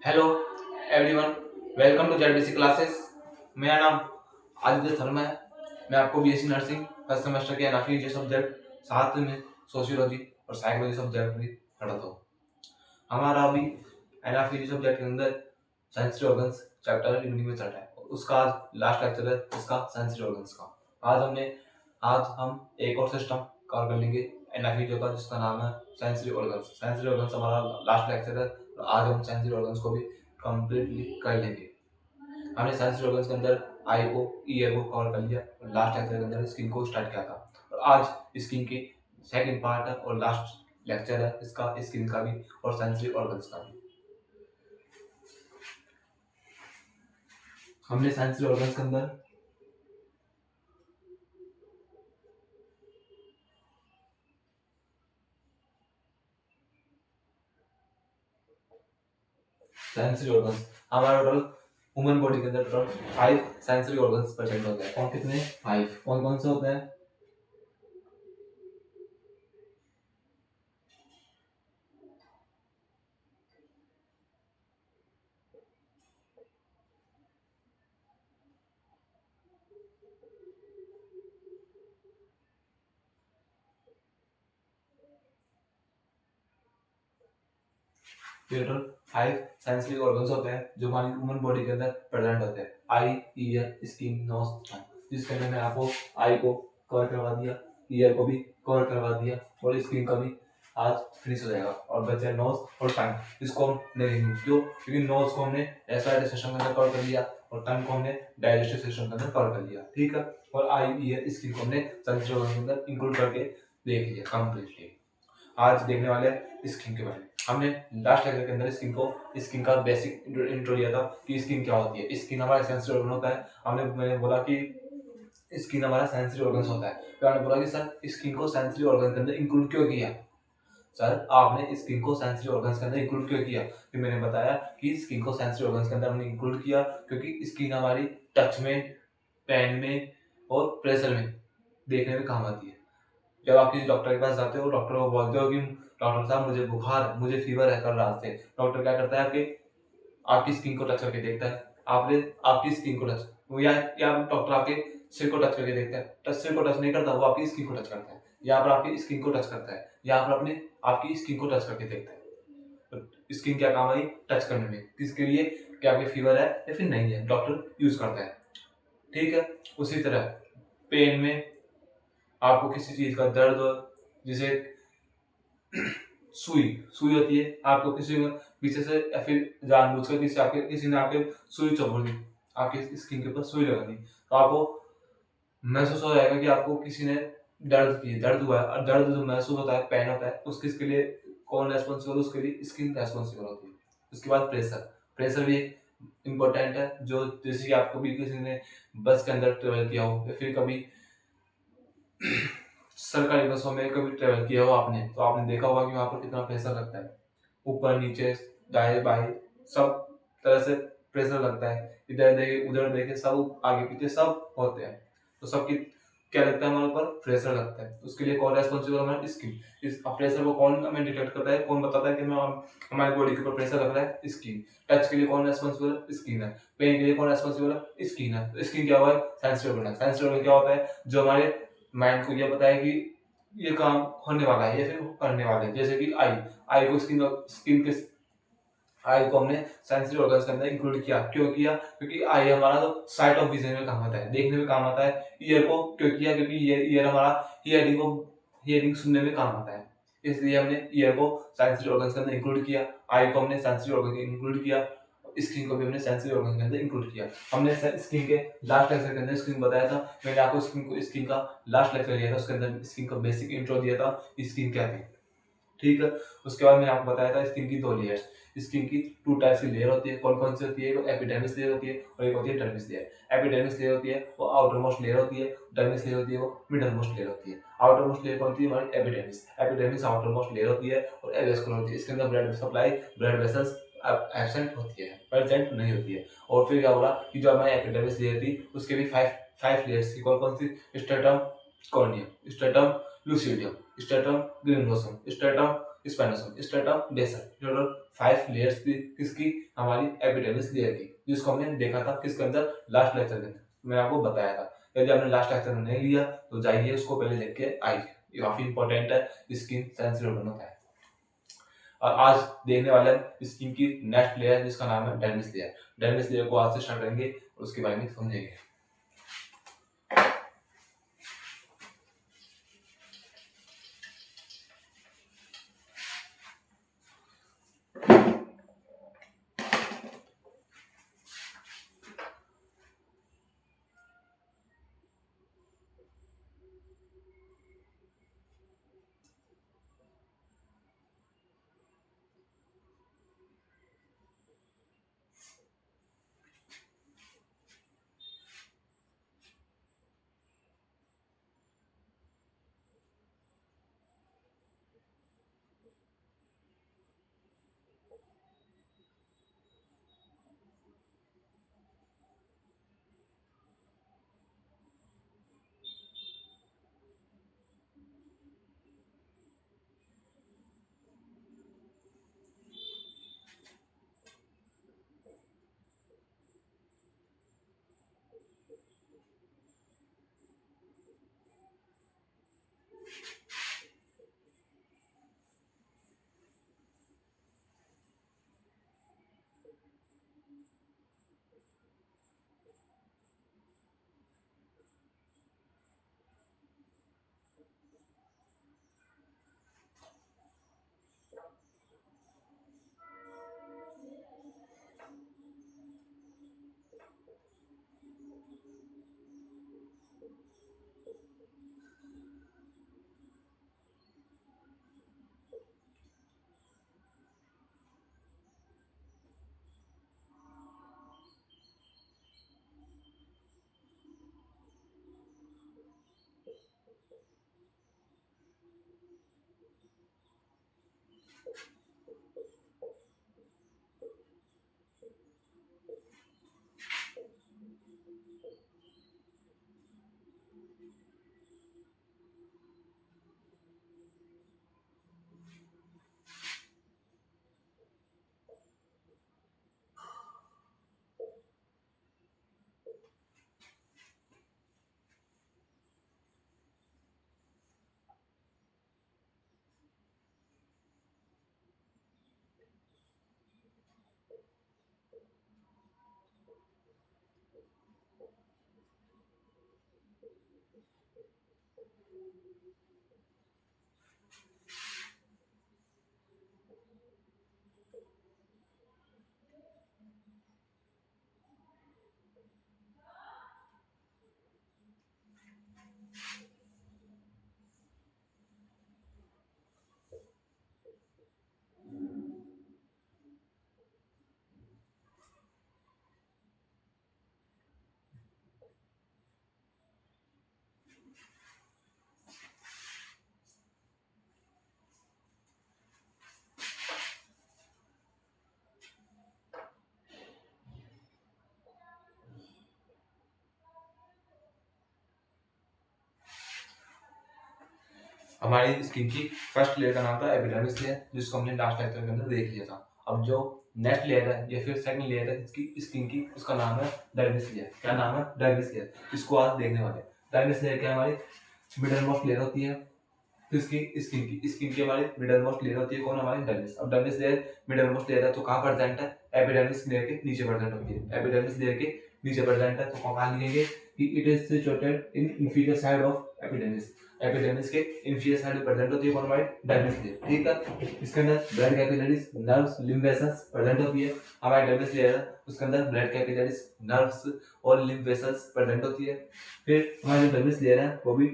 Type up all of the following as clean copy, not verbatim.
Hello everyone, welcome to ZBC classes. मेरा नाम आदित्य शर्मा है। मैं आपको बीएससी नर्सिंग फर्स्ट सेमेस्टर के एनाफीजियो सब्जेक्ट, साथ में सोशियोलॉजी और साइकोलॉजी सब्जेक्ट भी पढ़ाता हूँ। हमारा अभी एनाफीजियो सब्जेक्ट के अंदर सेंसरी ऑर्गन्स चैप्टर इवनिंग में चल रहा है। उसका आज लास्ट लेक्चर है, उसका सेंसरी ऑर्गन्स का। आज हम एक और सिस्टम कवर कर लेंगे एनाफीजियो का, जिसका नाम है सेंसरी ऑर्गन्स। सेंसरी ऑर्गन्स हमारा लास्ट लेक्चर है। आज हम सेंसरी ऑर्गन्स को भी कंप्लीटली कर लेंगे। हमने सेंसरी ऑर्गन्स के अंदर आई को, ईयर को कवर कर लिया और लास्ट लेक्चर के अंदर स्किन को स्टार्ट किया था। और आज स्किन की सेकंड पार्ट है और लास्ट लेक्चर है इसका, स्किन का भी और सेंसरी ऑर्गन्स का भी। हमने सेंसरी ऑर्गन्स के अंदर सेंसरी ऑर्गन्स हमारा टोटल ह्यूमन बॉडी के अंदर टोटल 5 सेंसरी ऑर्गन्स प्रेजेंट होते हैं। कौन कितने? 5। कौन कौन से होते हैं? टोटल 5 सेंसरी ऑर्गन्स होते हैं जो हमारी ह्यूमन बॉडी के अंदर प्रेजेंट होते हैं। आई, ईयर, स्किन, नोज, टंग। जिसके अंदर मैंने आपको आई को कवर करवा दिया, ईयर को भी कवर करवा दिया और स्किन का भी आज फिनिश हो जाएगा। और बचे नोज और टंग। इसको हम नहीं लेंगे, क्यों? क्योंकि नोज को हमने रेस्पिरेटरी सिस्टम के अंदर कवर कर लिया और टंग को हमने डाइजेस्टिव सिस्टम के अंदर कवर कर लिया। ठीक है। और आई, ईयर, स्किन को हमने सेंसरी ऑर्गन के अंदर इंक्लूड करके देख लिया कंप्लीटली। आज देखने वाले स्किन के बारे में। हमने लास्ट लेक्चर के अंदर स्किन का बेसिक इंट्रो लिया था कि स्किन क्या होती है। स्किन हमारा सेंसरी ऑर्गन होता है। मैंने बोला कि स्किन हमारा सेंसरी ऑर्गन होता है। तो आपने बोला कि सर स्किन को सेंसरी ऑर्गन के अंदर इंक्लूड क्यों किया? सर आपने स्किन को सेंसरी ऑर्गन्स के अंदर इंक्लूड क्यों किया? फिर मैंने बताया कि स्किन को सेंसरी ऑर्गन्स के अंदर हमने इंक्लूड किया क्योंकि स्किन हमारी टच में, पेन में और प्रेशर में देखने में काम आती है। जब आप किसी डॉक्टर के पास जाते हो, डॉक्टर को बोलते हो कि डॉक्टर साहब मुझे बुखार है, मुझे फीवर है कल रात से। डॉक्टर क्या करता है? आपकी स्किन को टच करके देखता है। आपने आपकी स्किन को टच या डॉक्टर आपके सिर को टच करके देखता है। सिर को टच नहीं करता, वो आपकी स्किन को टच करता है। यहाँ पर आपकी स्किन को टच करता है, यहाँ पर अपने आपकी स्किन को टच करके देखता है। तो स्किन क्या काम आई? टच करने में। किसके लिए? क्या आपके फीवर है या फिर नहीं है, डॉक्टर यूज करता है। ठीक है। उसी तरह पेन में आपको किसी चीज का दर्द हो, जिसे सुई सुई होती है, आपको किसी ने पीछे से या फिर जानबूझकर किसी ने आपके सुई चुभा दी, आपकी स्किन के ऊपर सुई लगा दी, तो आपको महसूस हो जाएगा कि आपको किसी ने दर्द हुआ है। और दर्द जो महसूस होता है, पेन होता है, उसके लिए कौन रेस्पॉन्सिबल? उसके लिए स्किन रेस्पॉन्सिबल होती है। उसके बाद प्रेशर। प्रेशर भी इम्पोर्टेंट है। जो जैसे कि आपको भी किसी ने बस के अंदर ट्रेवल किया हो या फिर कभी सरकारी बसों में कभी ट्रेवल किया हो आपने, तो आपने देखा होगा कि वहां पर कितना प्रेशर लगता है। ऊपर नीचे, दाएं बाएं, सब तरह से प्रेशर लगता है। इधर देखे उधर देखे, सब आगे पीछे सब होते हैं। तो सबकी क्या लगता है? हमारे ऊपर प्रेशर लगता है। उसके लिए कौन रेस्पॉन्सिबल? हमारा स्किन। इस प्रेशर को कौन हमें डिटेक्ट करता है? कौन बताता है कि हमारी बॉडी के ऊपर प्रेशर लग रहा है? स्किन। टच के लिए कौन रेस्पॉन्सिबल है? स्किन है। पेन के लिए कौन रेस्पॉन्सिबल है? स्किन है। तो स्किन क्या हुआ है? सेंसरी ऑर्गन है। सेंसरी ऑर्गन क्या होता है? जो हमारे माइंड को यह बताया कि ये काम होने वाला है या फिर करने वाला है। जैसे कि आई आई को स्किन के आई को हमने सेंसरी ऑर्गन्स के अंदर इंक्लूड किया। क्यों किया? क्योंकि आई हमारा तो साइट ऑफ विजन में काम आता है, देखने में काम आता है। ईयर को क्यों किया? क्योंकि ईयर हमारा हियरिंग सुनने में काम आता है। इसलिए हमने ईयर को सेंसरी ऑर्गन्स के अंदर इंक्लूड किया। आई को हमने सेंसरी ऑर्गन के इंक्लूड किया। स्किन को भी हमने सेंसरी ऑर्गन के अंदर इंक्लूड किया। हमने स्किन के लास्ट लेक्चर के अंदर स्किन बताया था। मैंने आपको स्किन का लास्ट लेक्चर लिया था, उसके अंदर स्किन का बेसिक इंट्रो दिया था, स्किन क्या थी। ठीक है। उसके बाद मैंने आपको बताया था स्किन की 2 लेयर्स। स्किन की 2 टाइप्स की लेयर होती है। कौन कौन सी होती है? एक एपिडर्मिस लेयर होती है और एक होती है डर्मिस लेयर। एपिडर्मिस लेयर होती है वो आउटर मोस्ट लेयर होती है, डर्मिस लेयर होती है वो मिडल मोस्ट लेयर होती है। आउटर मोस्ट लेयर कौन सी है? हमारी epidermis. Epidermis outer most layer होती है और एवेस्कुलर होती है। इसके अंदर blood supply, blood vessels absent होती है, प्रेजेंट नहीं होती है। और फिर क्या बोला कि जो हमारी एपिडर्मिस लेयर थी उसके भी 5 लेयर्स थी। कौन कौन सी? Stratum corneum, stratum lucidum, stratum granulosum, stratum spinosum, stratum basale. Total 5 layers थी किसकी, हमारी एपिडर्मिस लेयर की, जिसको हमने देखा था किसके अंदर, लास्ट लेक्चर के अंदर मैंने आपको बताया था। यदि आपने लास्ट लेक्चर नहीं लिया तो जाइए उसको पहले देख के आइए, ये काफी इंपॉर्टेंट है, स्किन सेंसिटिव होता है। और आज देखने वाले हम स्किन की नेक्स्ट लेयर जिसका नाम है डर्मिस लेयर। डर्मिस लेयर को आज से स्टार्ट करेंगे और उसके बारे में समझेंगे। हमारी स्किन की फर्स्ट लेयर का नाम था एपिडर्मिस लेयर, जिसको हमने लास्ट लेक्चर के अंदर देख लिया था। अब जो नेक्स्ट लेयर है या फिर सेकंड लेयर है इसकी स्किन की, उसका नाम है डर्मिस लेयर। क्या नाम है? Dermis layer. इसको आज देखने वाले हैं। डर्मिस लेयर क्या हमारी मिडल मोस्ट लेयर होती है किसकी, स्किन की हमारी मिडल मोस्ट लेयर होती है कौन, हमारी डर्मिस। अब dermis layer middle most layer है तो कहाँ प्रेजेंट है, एपिडर्मिस लेयर के नीचे प्रेजेंट होती है। एपिडर्मिस लेयर के नीचे प्रेजेंट है तो कहाँ लिखेंगे कि it is situated in inferior side of epidermis. Epidermis के इंफीरियर साइड में प्रेजेंट होती है कौन, हमारी डर्मिस लेयर। ठीक है, इसके अंदर blood capillaries, nerves, lymph vessels present होती है। हमारी डर्मिस लेयर है उसके अंदर ब्लड कैपिलरीज, नर्व्स और लिम्फ वेसल्स प्रेजेंट होती है। फिर हमारी जो डर्मिस लेयर है वो भी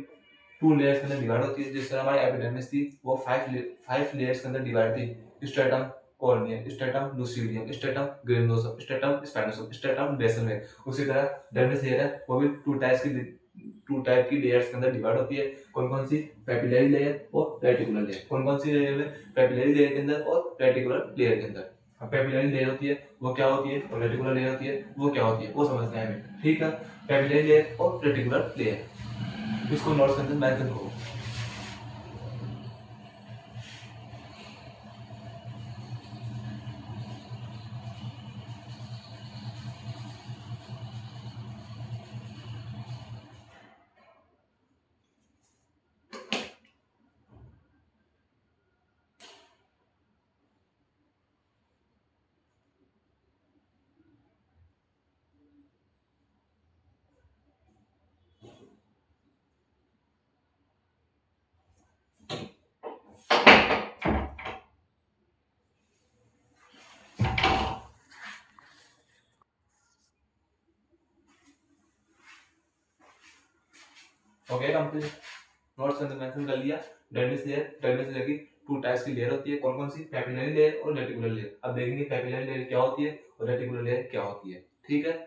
2 लेयर्स के अंदर डिवाइड होती है। जिस तरह हमारी एपिडर्मिस थी वो 5 लेयर्स के अंदर डिवाइड थी। Stratum corneum, stratum lucidum, stratum granulosum, stratum spinosum, stratum basale में। उसी तरह डर्मिस लेयर है वो भी 2 टाइप की लेयर्स के अंदर डिवाइड होती है। कौन कौन सी? पेपिलरी लेयर और रेटिकुलर लेयर। कौन कौन सी लेयर में? पेपिलरी लेयर के अंदर और रेटिकुलर लेयर के अंदर। अब पेपिलरी लेयर होती है वो क्या होती है और रेटिकुलर लेयर होती है वो क्या होती है वो समझना है हमें। ठीक है, पेपिलरी लेयर और रेटिकुलर लेयर, इसको नोट्स के अंदर मेंशन करो। Okay complete. नोट्स के अंदर मेंशन कर लिया डर्मिस लेयर की टू टाइप्स की लेयर होती है, कौन कौन सी, पैपिलरी लेयर और रेटिकुलर लेयर। अब देखेंगे पैपिलरी लेयर क्या होती है और रेटिकुलर लेयर क्या होती है। ठीक है,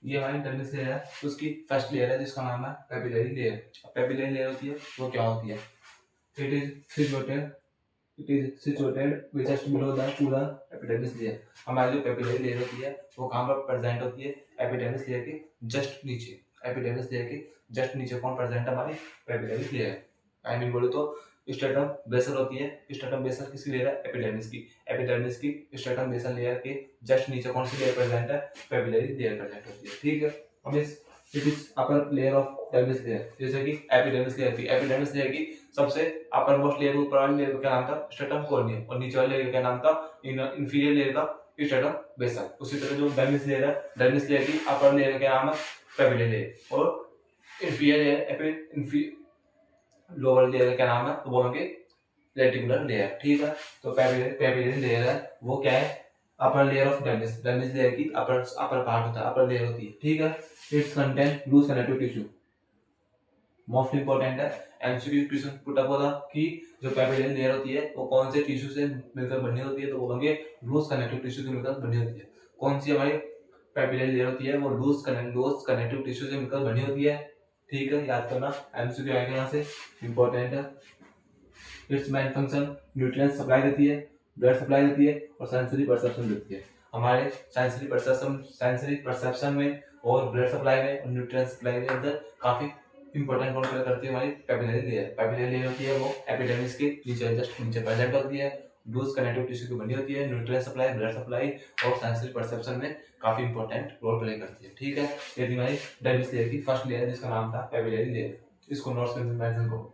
ये हमारी डर्मिस लेयर है, उसकी फर्स्ट लेयर है जिसका नाम है पैपिलरी लेयर। पैपिलरी लेयर होती है वो क्या होती है, it is situated just below the two the epidermis layer. हमारी जो पैपिलरी लेयर होती है वो कहाँ पर प्रेजेंट होती है, एपिडर्मिस लेयर के जस्ट नीचे। एपिडर्मिस लेयर के जस्ट नीचे कौन प्रेजेंट है, हमारी पैपिलरी लेयर। आई मीन बोले तो स्ट्रेटम बेसल होती है। स्ट्रेटम बेसल किसकी लेयर है, एपिडर्मिस की। एपिडर्मिस की स्ट्रेटम बेसल लेयर के जस्ट नीचे कौन सी लेयर प्रेजेंट है, पैपिलरी लेयर प्रेजेंट होती है। ठीक है, अब इस it is upper layer of dermis layer, जैसे कि एपिडर्मिस लेयर थी। एपिडर्मिस लेयर की सबसे अपर मोस्ट लेयर, ऊपर वाली लेयर का क्या नाम था, स्ट्रेटम कोर्नियम, और नीचे वाली लेयर का क्या नाम था, इंफीरियर लेयर का स्ट्रेटम बेसल। उसी तरह जो डर्मिस लेयर है, डर्मिस लेयर की अपर लेयर का क्या नाम है, पैपिलरी लेयर, और इंफीरियर लेयर लोअर लेयर का क्या नाम है, तो बोलोगे रेटिकुलर लेयर। ठीक है, तो पैपिलरी लेयर है वो क्या है, upper layer of dermis. Dermis layer की अपर अपर पार्ट होता है, अपर लेयर होती है। ठीक है, it's content loose connective tissue. Most important है, एमसीक्यू क्वेश्चन पुट अप होगा कि जो पैपिलरी लेयर होती है वो कौन से टिश्यू से मिलकर बनी होती है, तो बोलोगे लूज कनेक्टिव टिश्यू से मिलकर बनी होती है। कौन सी हमारी पैपिलरी लेयर होती है, वो लूज कनेक्टिव टिश्यू से मिलकर बनी होती है। ठीक है, याद करना, एमसीक्यू आएगा यहाँ से, इंपॉर्टेंट है। It's main function nutrient supply देती है, ब्लड सप्लाई देती है और सेंसरी परसेप्शन देती है। हमारे सेंसरी परसेप्शन में और ब्लड सप्लाई में और न्यूट्रिएंट सप्लाई के अंदर काफी इंपॉर्टेंट रोल प्ले करती है हमारी पैपिलरी लेयर। पैपिलरी लेयर होती है वो एपिडर्मिस के नीचे जस्ट नीचे प्रेजेंट होती है, लूज कनेक्टिव टिश्यू की बनी होती है, न्यूट्रिएंट सप्लाई, ब्लड सप्लाई और सेंसरी परसेप्शन में काफी इंपॉर्टेंट रोल प्ले करती है। ठीक है, ये थी हमारी डर्मिस लेयर की फर्स्ट लेयर जिसका नाम था पैपिलरी लेयर। इसको नोट्स में मेंशन करो।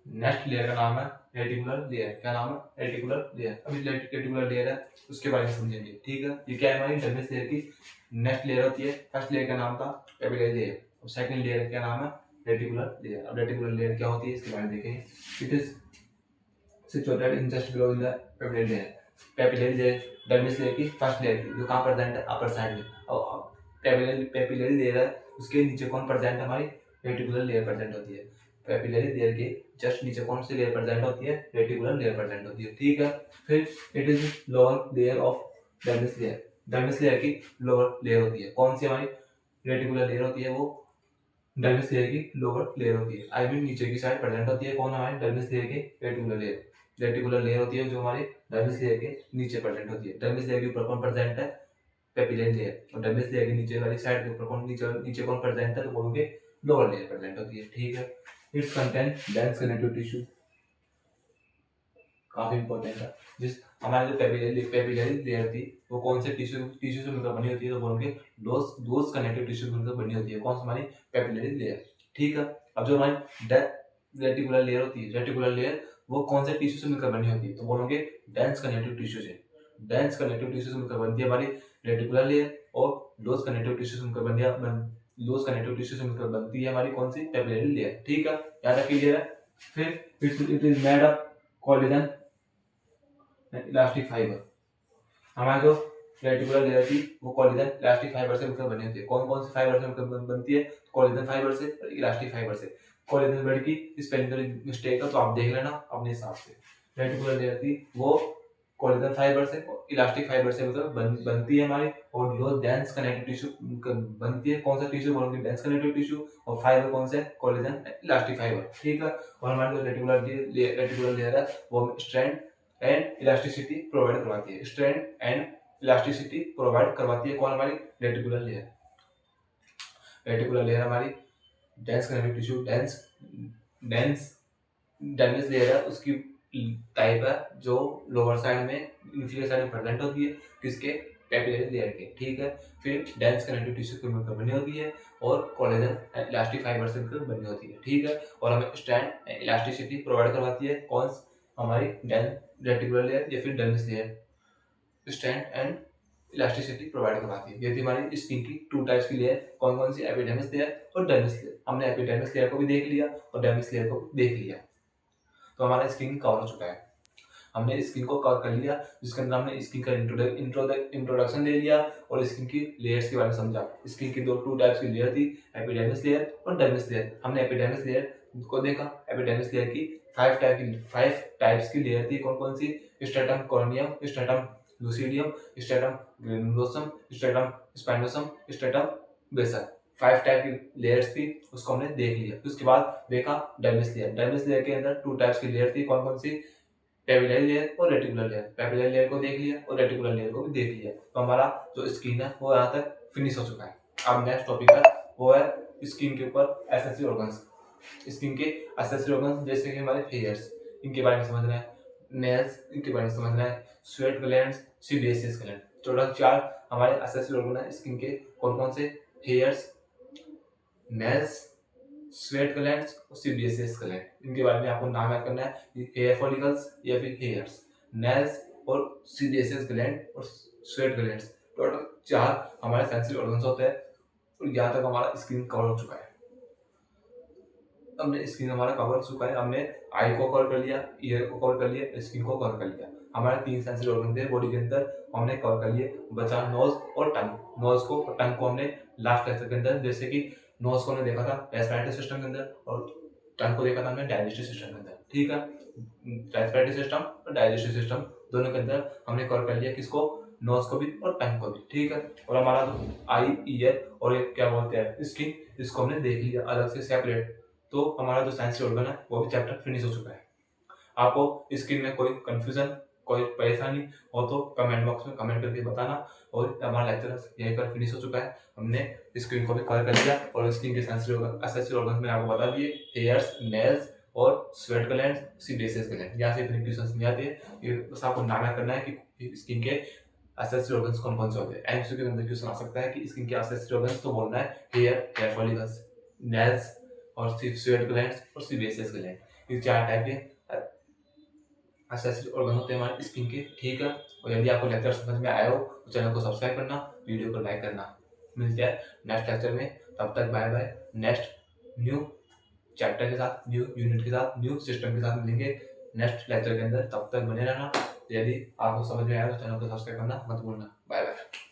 नेक्स्ट लेयर का नाम है रेटिकुलर लेयर। क्या नाम है? Reticular layer. अभी रेटिकुलर लेयर है उसके बारे में समझेंगे, ठीक है। ये क्या है? हमारी डर्मिस लेयर की नेक्स्ट लेयर होती है। फर्स्ट लेयर का नाम था पेपिलरी लेयर और सेकंड लेयर का नाम है रेटिकुलर लेयर। अब रेटिकुलर लेयर क्या होती है इसके बारे में देखेंगे। It is situated in just below in the papillary layer. Papillary layer dermis layer की फर्स्ट लेयर की जो कहाँ प्रेजेंट है? अपर साइड में। और पेपिलरी लेयर है उसके नीचे कौन प्रेजेंट है? हमारी रेटिकुलर लेयर प्रेजेंट होती है। पेपिलरी लेयर के जस्ट नीचे कौन सी लेयर प्रेजेंट होती है? रेटिकुलर लेयर प्रेजेंट होती है, ठीक है। फिर it is lower layer of dermis layer. Dermis layer की लोअर लेयर होती है। कौन सी हमारी रेटिकुलर लेयर होती है? वो डर्मिस लेयर की लोअर लेयर होती है। आई मीन नीचे की साइड प्रेजेंट होती है। कौन हमारे डर्मिस लेयर की? Reticular layer. रेटिकुलर लेयर होती है जो हमारे डर्मिस लेयर के नीचे प्रेजेंट होती है। डर्मिस लेयर के ऊपर कौन प्रेजेंट है? Papillary layer. और डर्मिस लेयर के नीचे वाली साइड के ऊपर कौन नीचे नीचे कौन प्रेजेंट है? तो बोलोगे लोअर लेयर प्रेजेंट होती है, ठीक है। It's content dense connective tissue, काफी इंपॉर्टेंट है। जिस हमारी जो पेपिलरी लेयर थी वो कौन से टिश्यू से मिलकर बनी होती है? तो बोलोगे दोस कनेक्टिव टिश्यू से मिलकर बनी होती है। कौन सी? हमारी पेपिलरी लेयर, ठीक है। अब जो हमारी रेटिकुलर लेयर होती है, रेटिकुलर लेयर वो कौन से टिश्यू से मिलकर बनी होती है? तो बोलोगे डेंस कनेक्टिव टिश्यू से। डेंस कनेक्टिव टिश्यू से मिलकर बनती है हमारी रेटिकुलर लेयर और लोस कनेक्टिव टिश्यू से मिलकर लोस कनेक्टिव टिश्यू से मिलकर बनती है हमारी कौन सी? पेपिलरी लेयर, ठीक है। याद रखिए क्लियर है। फिर it is made up collagen elastic fibre. हमारी जो रेटिकुलर लेयर थी वो कोलेजन इलास्टिक फाइबर से मिलकर बनी होती है। कौन कौन से फाइबर से मिलकर बनती है? कोलेजन फाइबर से और इलास्टिक फाइबर से। कोलेजन वर्ड की स्पेलिंग थोड़ी मिस्टेक है तो आप देख लेना अपने हिसाब से। रेटिकुलर लेयर थी वो कोलेजन फाइबर से, इलास्टिक फाइबर से मतलब बनती है हमारी, और जो डेंस कनेक्टिव टिश्यू बनती है, कौन सा टिश्यू बोलोगे, डेंस कनेक्टिव टिश्यू, और फाइबर कौन से, कोलेजन इलास्टिक फाइबर, ठीक है। और हमारी जो रेटिकुलर लेयर है वो स्ट्रैंड एंड इलास्टिसिटी प्रोवाइड करवाती है, स्ट्रैंड एंड इलास्टिसिटी प्रोवाइड करवाती है कौन, हमारी रेटिकुलर लेयर। रेटिकुलर लेयर हमारी dense connective tissue, dense dense layer है, उसकी टाइप है जो लोअर साइड में, इंफीरियर साइड में प्रेजेंट होती है, किसके, कैपिलरी लेयर के, ठीक है। फिर डेंस कनेक्टिव टिश्यू से मिलकर बनी होती है, और कोलेजन इलास्टिक फाइबर से मिलकर बनी होती है, ठीक है। और हमें स्ट्रैंड इलास्टिसिटी प्रोवाइड करवाती है कौन, हमारी रेटिकुलर लेयर या फिर dense layer, strand and elasticity provide करवाती है। ये थी हमारी स्किन की टू टाइप्स की लेयर, कौन कौन सी, एपिडर्मिस लेयर और डर्मिस लेयर। हमने एपिडर्मिस लेयर को भी देख लिया और डर्मिस लेयर को भी देख लिया, तो हमारा स्किन कवर हो चुका है। हमने स्किन को कवर कर लिया, जिसके अंदर हमने स्किन का इंट्रोडक्शन दे लिया और स्किन की लेयर्स के बारे में समझा। स्किन की टू टाइप्स की लेयर थी, एपिडर्मिस लेयर और डर्मिस लेयर। हमने एपिडर्मिस लेयर को देखा, एपिडर्मिस लेयर की 5 टाइप्स की लेयर थी, कौन कौन सी, stratum corneum, stratum lucidum, stratum granulosum, stratum spinosum, stratum basale. 5 type की लेयर्स थी, उसको हमने देख लिया। उसके बाद देखा डर्मिस लेयर। डर्मिस लेयर के अंदर 2 टाइप्स की लेयर थी, कौन कौन सी, पेपिलरी लेयर और रेटिकुलर लेयर। पेपिलरी लेयर को देख लिया और रेटिकुलर लेयर को भी देख लिया, तो हमारा जो स्किन है वो यहाँ तक फिनिश हो चुका है। अब नेक्स्ट टॉपिक है वो है स्किन के ऊपर एसेसरी ऑर्गन्स। स्किन के एसेसरी ऑर्गन्स जैसे कि हमारे हेयर्स, इनके बारे में समझना है, नेल्स, इनके बारे में समझना है, sweat glands, sebaceous gland. Total 4 हमारे एसेसरी ऑर्गन है स्किन के, कौन कौन से, हेयर्स, नेल्स, स्वेट ग्लैंड्स और सीबेसियस ग्लैंड। इनके बारे में आपको नाम याद करना है, हेयर फॉलिकल्स या फिर हेयर्स, नेल्स और सीबेसियस ग्लैंड और स्वेट ग्लैंड्स। टोटल 4 हमारे सेंसिटिव ऑर्गन्स होते हैं, और यहाँ तक हमारा स्किन कवर हो चुका है। हमने स्किन हमारा कवर हो चुका है, हमने आई को कवर कर लिया, ईयर को कवर कर लिया, स्किन को कवर कर लिया। हमारे 3 सेंसिटिव ऑर्गन थे बॉडी के अंदर, हमने कवर कर लिए। बचा नोज और टंग। नोज को और टंग को हमने लास्ट लेक्चर के अंदर, जैसे कि नोज को हमने देखा था रेस्पिरेटरी सिस्टम के अंदर, और टंग को देखा था हमने डाइजेस्टिव सिस्टम के अंदर, ठीक है। रेस्पिरेटरी सिस्टम और डाइजेस्टिव सिस्टम दोनों के अंदर हमने कवर कर लिया, किसको, नोज को भी और टंग को भी, ठीक है। और हमारा जो आई, ईयर और क्या बोलते हैं स्किन, इसको हमने देख लिया अलग से सेपरेट। तो हमारा जो साइंस ऑर्गन है वो भी चैप्टर फिनिश हो चुका है। आपको स्किन में कोई कंफ्यूजन, कोई परेशानी हो तो कमेंट बॉक्स में कमेंट करके बताना। और हमारा लेक्चर यहीं पर फिनिश हो चुका है। हमने स्किन को भी कवर कर लिया, और स्किन के एसेसरी ऑर्गन मैंने आपको बता दिए, हेयर्स, नेल्स और स्वेट ग्लैंड्स, सीबेसियस ग्लैंड। यहाँ से इतने क्वेश्चंस नहीं आते, ये बस आपको नाम याद करना है कि स्किन के एसेसरी ऑर्गन्स कौन कौन से होते हैं। एमसीक्यू के अंदर क्वेश्चन आ सकता है कि स्किन के एसेसरी ऑर्गन्स, तो बोलना है हेयर फॉलिकल्स, नेल्स और स्वेट ग्लैंड्स और सीबेसियस ग्लैंड। ये 4 टाइप के एसेसरी ऑर्गन होते हैं हमारे स्किन के, ठीक है। और यदि आपको लेक्चर समझ में आया हो तो चैनल को सब्सक्राइब करना, वीडियो को लाइक करना। मिलते हैं नेक्स्ट लेक्चर में, तब तक bye bye. Next new chapter के साथ, न्यू यूनिट के साथ, न्यू सिस्टम के साथ मिलेंगे नेक्स्ट लेक्चर के अंदर। तब तक बने रहना। यदि आपको समझ में आया तो चैनल को सब्सक्राइब करना मत भूलना। Bye bye.